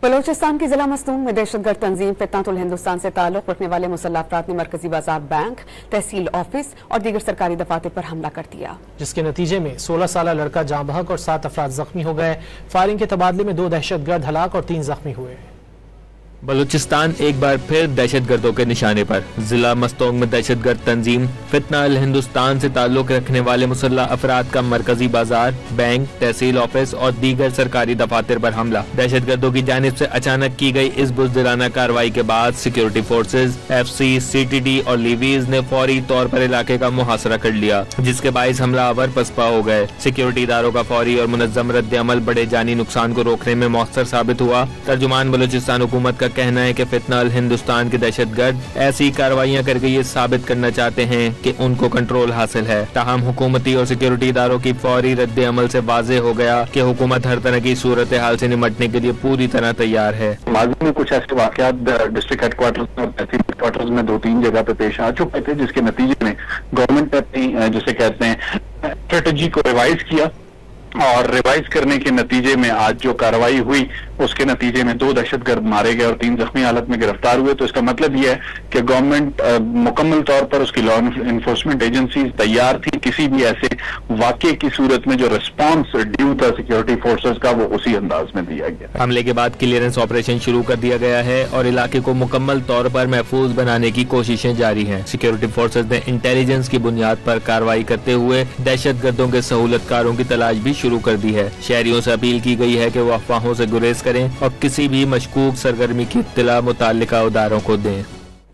बलोचिस्तान की जिला मस्तूंग में दहशतगर्द तंजीम फितनतुल हिंदुस्तान से ताल्लुक रखने वाले मुसल्लह अफराद ने मरकजी बाजार बैंक, तहसील ऑफिस और दीगर सरकारी दफातर पर हमला कर दिया, जिसके नतीजे में 16 साल लड़का जाँ बहक और 7 अफराद जख्मी हो गए। फायरिंग के तबादले में 2 दहशतगर्द हलाक और 3 जख्मी हुए। बलूचिस्तान एक बार फिर दहशतगर्दों के निशाने पर। जिला मस्तोंग में दहशतगर्द तंजीम फितनतुल हिंदुस्तान से ताल्लुक रखने वाले मुसल्लह अफराद का मरकजी बाजार, बैंक, तहसील ऑफिस और दीगर सरकारी दफातर पर हमला। दहशतगर्दों की जानिब से अचानक की गई इस बुज़दिलाना कार्रवाई के बाद सिक्योरिटी फोर्सेज, FC, CTD और लीवीज ने फौरी तौर पर इलाके का मुहासरा कर लिया, जिसके बाइस हमलावर पसपा हो गए। सिक्योरिटी इदारों का फौरी और मुनज़्ज़म रद्द-ए-अमल बड़े जानी नुकसान को रोकने में मौसर साबित हुआ। तर्जुमान बलूचिस्तान हुकूमत का कहना है कि फितनतुल हिंदुस्तान के दहशतगर्द ऐसी कार्रवाइयां करके ये साबित करना चाहते हैं कि उनको कंट्रोल हासिल है। ताहम हुकूमती और सिक्योरिटी इदारों की फौरी रद्द अमल से वाज़ेह हो गया कि हुकूमत हर तरह की सूरत हाल से निमटने के लिए पूरी तरह तैयार है। माजी में कुछ ऐसे वाकयात डिस्ट्रिक्ट हेडक्वार्टर्स में और तहसील हेडक्वार्टर्स में 2-3 जगह पे पेश आ चुके थे, जिसके नतीजे में गवर्नमेंट ने अपनी जिसे कहते हैं स्ट्रेटेजी को रिवाइज किया और रिवाइज करने के नतीजे में आज जो कार्रवाई हुई उसके नतीजे में 2 दहशतगर्द मारे गए और 3 जख्मी हालत में गिरफ्तार हुए। तो इसका मतलब यह है कि गवर्नमेंट मुकम्मल तौर पर उसकी लॉ इन्फोर्समेंट एजेंसी तैयार थी किसी भी ऐसे वाकये की सूरत में जो रिस्पॉन्स ड्यू था सिक्योरिटी फोर्सेज का, वो उसी अंदाज में दिया गया। हमले के बाद क्लियरेंस ऑपरेशन शुरू कर दिया गया है और इलाके को मुकम्मल तौर पर महफूज बनाने की कोशिशें जारी हैं। सिक्योरिटी फोर्सेज ने इंटेलिजेंस की बुनियाद पर कार्रवाई करते हुए दहशतगर्दों के सहूलतकारों की तलाश भी शुरू कर दी है। शहरियों से अपील की गई है कि वो अफवाहों से गुरेज करें और किसी भी मशकूक सरगर्मी की इत्तला मुताल्लिका इदारों को दें।